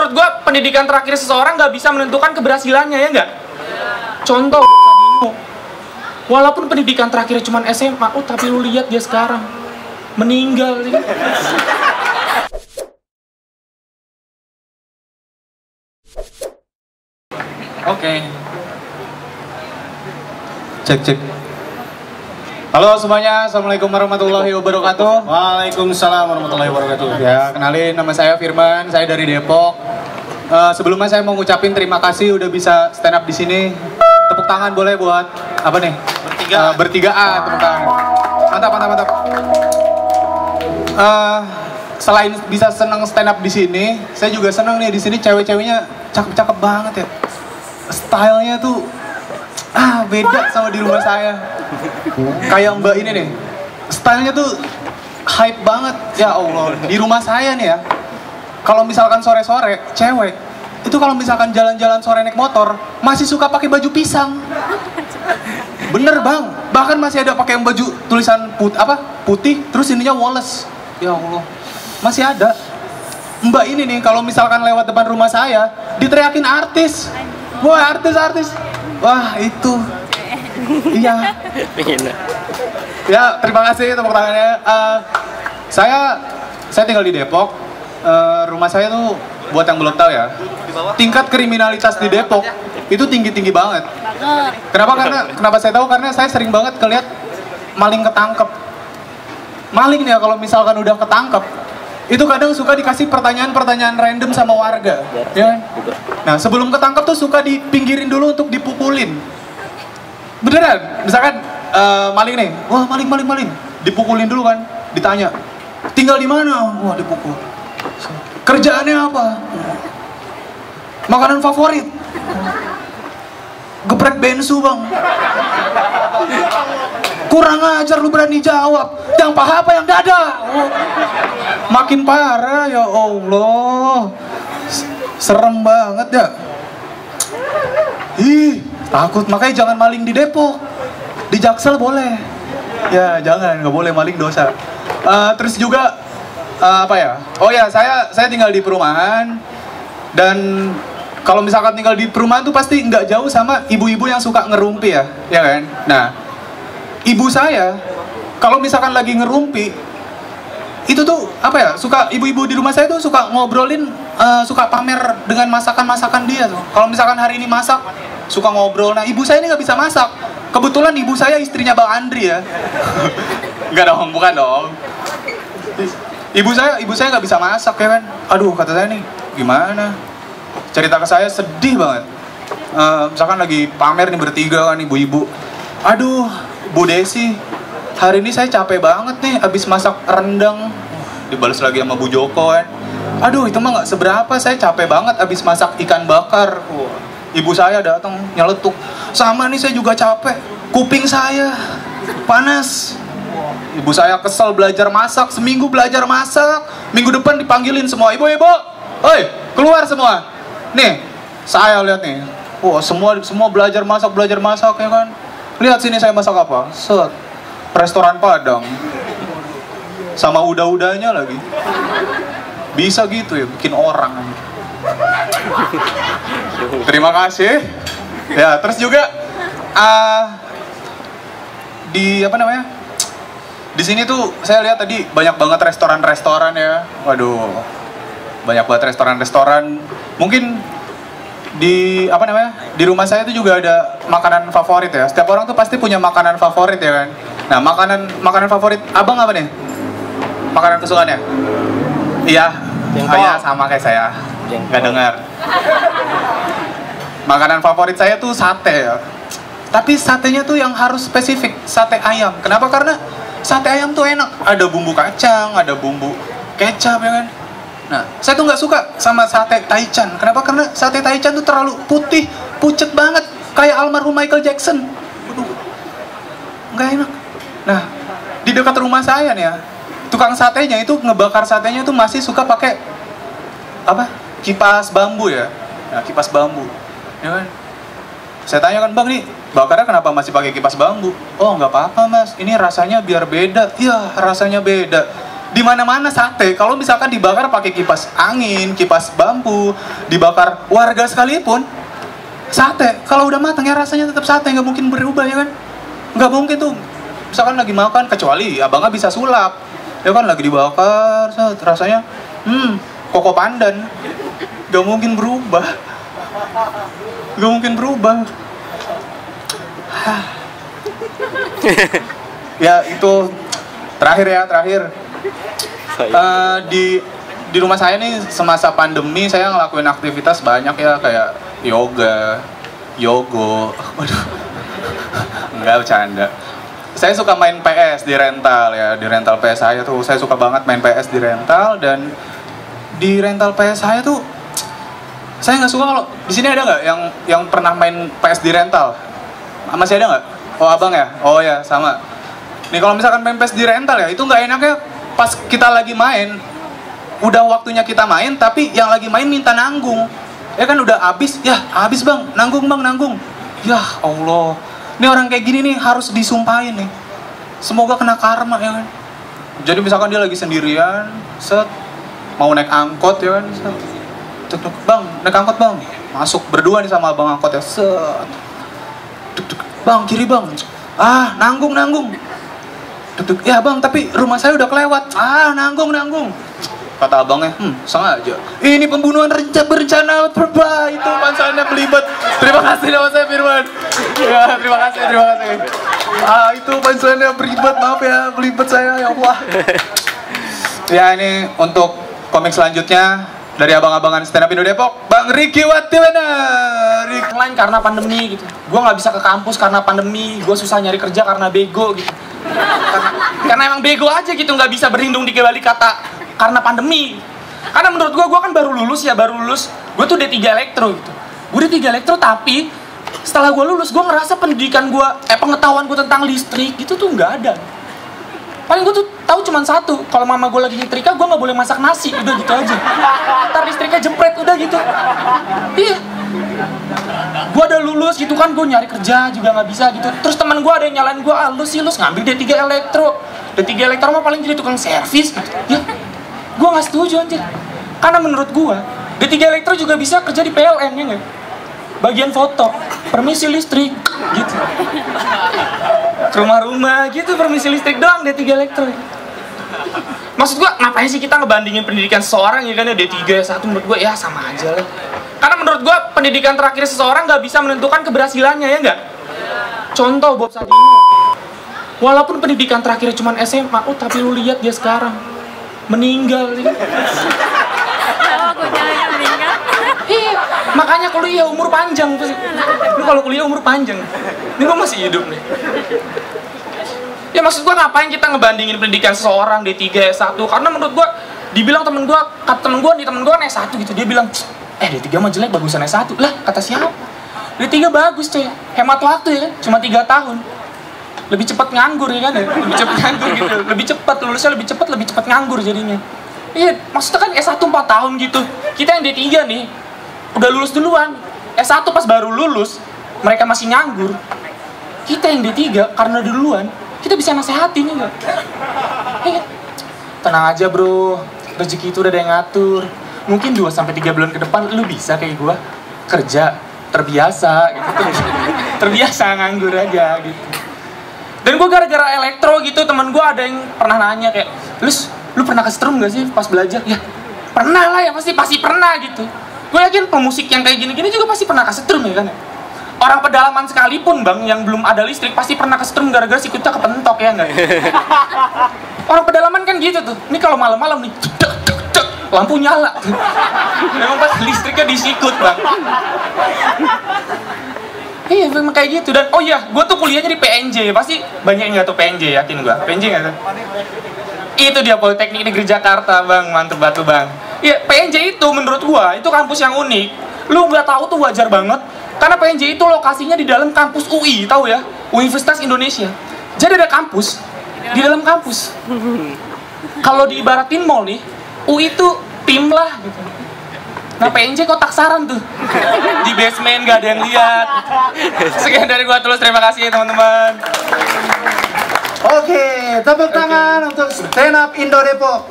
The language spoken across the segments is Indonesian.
menurut gue pendidikan terakhir seseorang nggak bisa menentukan keberhasilannya, ya nggak? Contoh Sadino, walaupun pendidikan terakhirnya cuma SMA, tapi lu lihat dia sekarang meninggal. Oke. Cek. Halo semuanya, assalamualaikum warahmatullahi wabarakatuh. Waalaikumsalam warahmatullahi wabarakatuh. Ya, kenalin nama saya Firman, saya dari Depok. Sebelumnya saya mau ngucapin terima kasih udah bisa stand up di sini. Tepuk tangan boleh buat apa nih? Bertigaan, tepuk tangan. Mantap. Selain bisa seneng stand up di sini, saya juga seneng nih di sini cewek-ceweknya cakep-cakep banget ya. Stylenya tuh beda sama di rumah saya. Kayak Mbak ini nih, stylenya tuh hype banget. Ya Allah, di rumah saya nih ya, kalau misalkan sore-sore cewek itu kalau misalkan jalan-jalan sore naik motor masih suka pakai baju pisang. Bener bang, bahkan masih ada pakai baju tulisan putih terus ininya Wallace. Ya Allah, masih ada. Mbak ini nih kalau misalkan lewat depan rumah saya diteriakin artis. Wah, artis. Wah, itu. Iya. Ya, terima kasih tepuk tangannya. Saya tinggal di Depok. Rumah saya tuh buat yang belum tahu ya, tingkat kriminalitas di Depok itu tinggi banget. Kenapa saya tahu? Karena saya sering banget ngeliat maling ketangkep. Maling nih ya, kalau misalkan udah ketangkep, itu kadang suka dikasih pertanyaan random sama warga, ya. Nah, sebelum ketangkep tuh suka dipinggirin dulu untuk dipukulin. Beneran, misalkan maling nih, wah maling, dipukulin dulu kan, ditanya, tinggal di mana? Wah, dipukul. Kerjaannya apa? Makanan favorit? Geprek bensu bang. Kurang ajar lu berani jawab. Yang paha apa yang dada? Oh. Makin parah ya Allah. Serem banget ya. Takut, makanya jangan maling di Depok. Di Jaksel boleh. Ya jangan, nggak boleh maling dosa. Terus juga apa ya? Oh ya, saya tinggal di perumahan dan kalau misalkan tinggal di perumahan tuh pasti nggak jauh sama ibu-ibu yang suka ngerumpi ya kan? Nah, ibu saya kalau misalkan lagi ngerumpi itu tuh apa ya? Suka ibu-ibu di rumah saya tuh suka ngobrolin, suka pamer dengan masakan dia tuh. Kalau misalkan hari ini masak, suka ngobrol. Nah, ibu saya ini nggak bisa masak. Kebetulan ibu saya istrinya Bang Andri ya. Nggak dong, bukan dong. Ibu saya nggak bisa masak ya kan? Aduh, kata saya nih, gimana? Cerita ke saya sedih banget. Misalkan lagi pamer nih bertiga kan ibu-ibu. Aduh, Bu Desi, hari ini saya capek banget nih abis masak rendang. Dibalas lagi sama Bu Joko kan. Aduh, itu mah nggak seberapa, saya capek banget abis masak ikan bakar. Ibu saya datang nyeletuk. Sama nih saya juga capek. Kuping saya panas. Ibu saya kesel belajar masak, seminggu belajar masak. Minggu depan dipanggilin semua, ibu-ibu, oi, keluar semua. Nih, saya lihat nih. Wah, semua belajar masak ya kan. Lihat sini saya masak apa? Set. Restoran Padang. Sama udah-udahnya lagi. Bisa gitu ya bikin orang. Terima kasih. Ya, terus juga di sini tuh saya lihat tadi banyak banget restoran-restoran ya. Waduh. Banyak banget restoran-restoran. Mungkin di di rumah saya itu juga ada makanan favorit ya. Setiap orang tuh pasti punya makanan favorit ya kan. Nah, makanan favorit abang apa nih? Makanan kesukaannya? Iya. Kayak sama kayak saya. Nggak dengar. Makanan favorit saya tuh sate ya. Tapi satenya tuh yang harus spesifik, sate ayam. Kenapa? Karena sate ayam tuh enak. Ada bumbu kacang, ada bumbu kecap ya kan. Nah, saya tuh nggak suka sama sate taichan. Kenapa? Karena sate taichan tuh terlalu putih, pucet banget, kayak almarhum Michael Jackson. Waduh, nggak enak. Nah, di dekat rumah saya nih ya, tukang satenya itu ngebakar satenya tuh masih suka pakai kipas bambu ya. Nah, kipas bambu, ya kan? Saya tanya kan, bang nih, bakarnya kenapa masih pakai kipas bambu? Oh, nggak apa-apa mas, ini rasanya biar beda. Iya, rasanya beda. di mana-mana sate. Kalau misalkan dibakar pakai kipas angin, kipas bambu, dibakar warga sekalipun, sate kalau udah matang ya rasanya tetap sate, nggak mungkin berubah ya kan? Nggak mungkin tuh. Misalkan lagi makan, kecuali abangnya bisa sulap, ya kan lagi dibakar, rasanya, koko pandan, nggak mungkin berubah, nggak mungkin berubah. Ya itu terakhir. Di rumah saya nih semasa pandemi saya ngelakuin aktivitas banyak ya, kayak yoga, yogo, waduh, enggak bercanda. Saya suka main PS di rental ya, di rental PS saya tuh saya suka banget main PS di rental. Dan di rental PS saya tuh saya nggak suka kalau di sini ada nggak yang pernah main PS di rental? Masih ada nggak? Oh abang ya? Oh ya sama. Nih kalau misalkan main PS di rental ya, itu nggak enaknya pas kita lagi main, udah waktunya kita main, tapi yang lagi main minta nanggung. Ya kan udah habis, ya habis bang, nanggung. Ya Allah, ini orang kayak gini nih harus disumpahin nih. Semoga kena karma ya kan. Jadi misalkan dia lagi sendirian, mau naik angkot ya kan, bang, naik angkot bang, masuk berdua nih sama abang angkot ya, bang kiri bang, nanggung. Ya bang, tapi rumah saya udah kelewat. Nanggung. Kata abangnya, sengaja. Ini pembunuhan berencana berbahaya. Itu pansalnya belibet. Terima kasih nama saya Firman. Ya, terima kasih. Itu pansalnya belibet, maaf ya, belibet saya, ya Allah. Ya ini untuk komik selanjutnya dari abang-abangan stand up Indo Depok, Bang Ricky Watimana. Lain karena pandemi gitu. Gue nggak bisa ke kampus karena pandemi. Gue susah nyari kerja karena bego gitu. Karena emang bego aja gitu, nggak bisa berlindung di balik kata karena pandemi. Karena menurut gue kan baru lulus. Gue tuh D3 elektro gitu. Gue D3 elektro, tapi setelah gue lulus gue ngerasa pendidikan gue, pengetahuan gue tentang listrik gitu tuh nggak ada. Paling gue tuh tahu cuma satu, kalau mama gue lagi nyetrika gue nggak boleh masak nasi, udah gitu aja. Ntar listriknya jepret, udah gitu. Iya. Gue udah lulus gitu kan, gue nyari kerja juga nggak bisa gitu. Terus teman gue ada yang nyalain gue, lu ngambil D3 elektro. D3 elektro mah paling jadi tukang servis gitu. Ya, gue nggak setuju anjir. Karena menurut gue, D3 elektro juga bisa kerja di PLN ya nggak? Bagian foto, permisi listrik gitu. Ke rumah-rumah gitu, permisi listrik doang D3 elektro. Maksud gue, ngapain sih kita ngebandingin pendidikan seseorang ya kan ya, D3, S1 menurut gue ya sama aja lah. Karena menurut gue pendidikan terakhir seseorang nggak bisa menentukan keberhasilannya ya nggak? Contoh Bob Sadino, walaupun pendidikan terakhirnya cuma SMA, tapi lu lihat dia sekarang meninggal. Iya, makanya kuliah umur panjang. Lu kalau kuliah umur panjang, ini lu masih hidup nih. Ya maksud gua ngapain kita ngebandingin pendidikan seseorang D3, S1? Karena menurut gua, dibilang temen gua S1 gitu, dia bilang, D3 mah jelek, bagusan S1. Lah, kata siapa? D3 bagus coy, hemat waktu ya kan, cuma 3 tahun. Lebih cepat nganggur ya kan ya, lebih cepat nganggur gitu, lebih cepat lulusnya, lebih cepat nganggur jadinya. Iya, maksudnya kan S1 4 tahun gitu. Kita yang D3 nih, udah lulus duluan. S1 pas baru lulus, mereka masih nganggur. Kita yang D3 karena duluan, kita bisa nasehatin ya nggak? Tenang aja bro, rezeki itu udah ada yang ngatur. Mungkin 2-3 bulan ke depan lu bisa kayak gua, kerja, terbiasa gitu. Terbiasa nganggur aja gitu. Dan gua gara-gara elektro gitu, teman gua ada yang pernah nanya kayak, lu pernah kesetrum gak sih pas belajar? Ya pernah lah ya, pasti pernah gitu. Gue yakin pemusik yang kayak gini-gini juga pasti pernah kesetrum ya kan. Orang pedalaman sekalipun bang, yang belum ada listrik pasti pernah kesetrum gara-gara sikutnya kepentok ya enggak? Orang pedalaman kan gitu tuh. Ini kalau malam-malam nih, lampu nyala. Memang pas listriknya disikut bang. Iya memang kayak gitu. Dan oh iya, gue tuh kuliahnya di PNJ. Pasti banyak yang nggak tahu PNJ, yakin gue. PNJ nggak tahu? Itu dia Politeknik Negeri Jakarta bang, mantep batu bang. Iya, PNJ itu menurut gua itu kampus yang unik. Lu nggak tahu tuh wajar banget, karena PNJ itu lokasinya di dalam kampus UI, tahu ya? Universitas Indonesia. Jadi ada kampus di dalam kampus. Kalau diibaratin mall nih, UI itu tim lah gitu. Nah PNJ kotak saran tuh di basement, nggak ada yang lihat. Sekian dari gua Tulus, terima kasih teman-teman. Oke, tepuk tangan untuk Stand Up Indo Depok.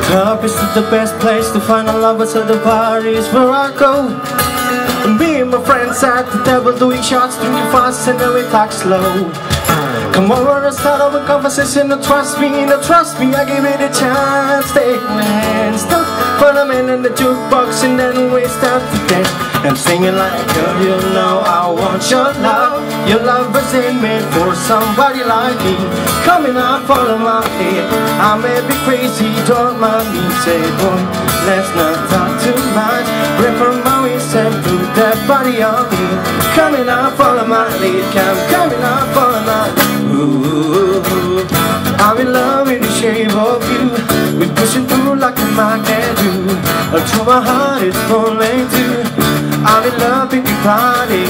Club is the best place to find a lover, so the bar is where I go. And me and my friends at the table doing shots, drinking fast and then we talk slow. Come over and start up a conversation, no trust me, I give it a chance. Take my hands, stop for a minute in the jukebox and then we start to dance. I'm singing like, girl, you know I want your love. Your love wasn't made for somebody like me. Coming out, follow my lead. I may be crazy, don't mind me. Say, boy, let's not talk too much. Break from my waist and put that body on me. Coming out, follow my lead. Coming out, follow my lead. Ooh, I'm in love with the shape of you. We're pushing through like a magnet do. Until my heart is falling too. I'm in love with your body.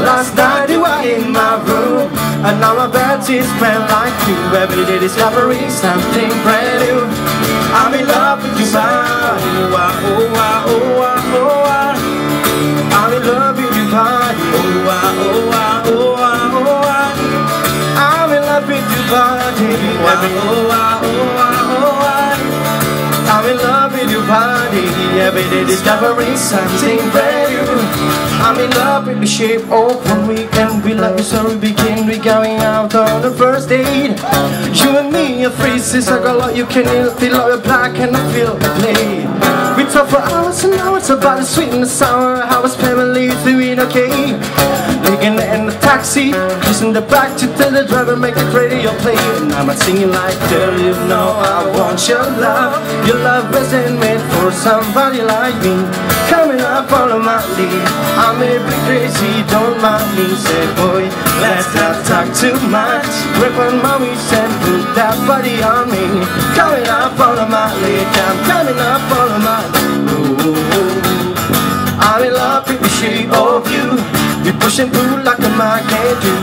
Last night you were in my room, and now my bed sheets smell like you. Every day discovering something brand new. I'm in love with your body. Oh, oh, oh, oh, oh. I'm in love with your body. Oh, oh, oh, oh, oh. I'm in love with your body. Oh, oh, oh, oh. I'm in love with your body. Every day discovering something brand new. I'm in love with the shape of when we can be like so we begin. We going out on the first date. You and me are freezes. I got what you can feel like black and I feel the play. We talk for hours and hours about the sweet and the sour. How was family doing okay? Living in the taxi, kissing the back to tell the driver make the radio play. And I'm not singing like, girl, you know I want your love. Your love isn't made for somebody like me. Coming up, follow my lead. I may be crazy, don't mind me. Say, boy, let's not talk too much. Rip on my waist and put that body on me. Coming up, follow my lead. I'm coming up, follow my lead. Ooh, I'm in love with the shape of you. You're pushing through like a magnet do.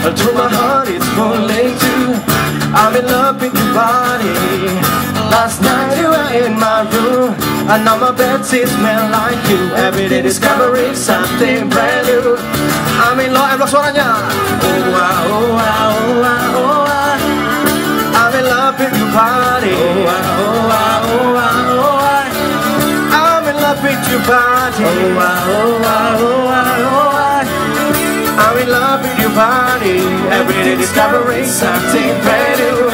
Until my heart is falling too. I'm in love with your body. Last night you were in my room, and now my bed sheets smell like you. Every day discovering something brand new. I'm in love, suaranya. Oh, oh, oh, oh, oh. I'm in love with your body. Oh, oh, oh, oh, oh. I'm in love with your body. Oh, oh, oh, oh, oh. I'm in love with your body. Every day discovering something brand new.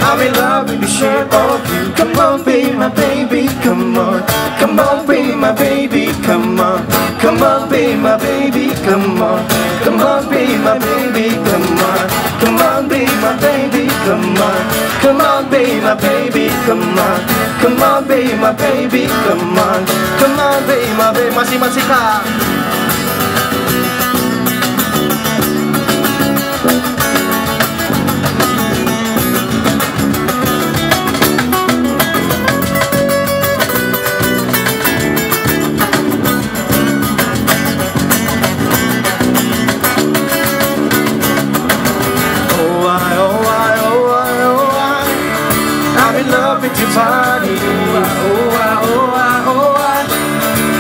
I'm in love with the shape of you. Come on, be my baby, come on. Come on, be my baby, come on. Come on, be my baby, come on. Come on, be my baby, come on. Come on, be my baby, come on. Come on, be my baby, come on. Come on, be my baby, come on. Come on, be my baby. Masih kak. With your body, oh, oh, oh, oh, oh.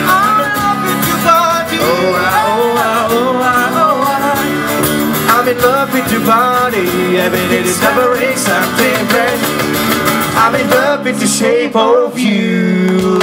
I'm in love with your body, oh, oh, oh, oh, oh. I'm in love with your body. Every day discovering something brand new. I'm in love with the shape of you.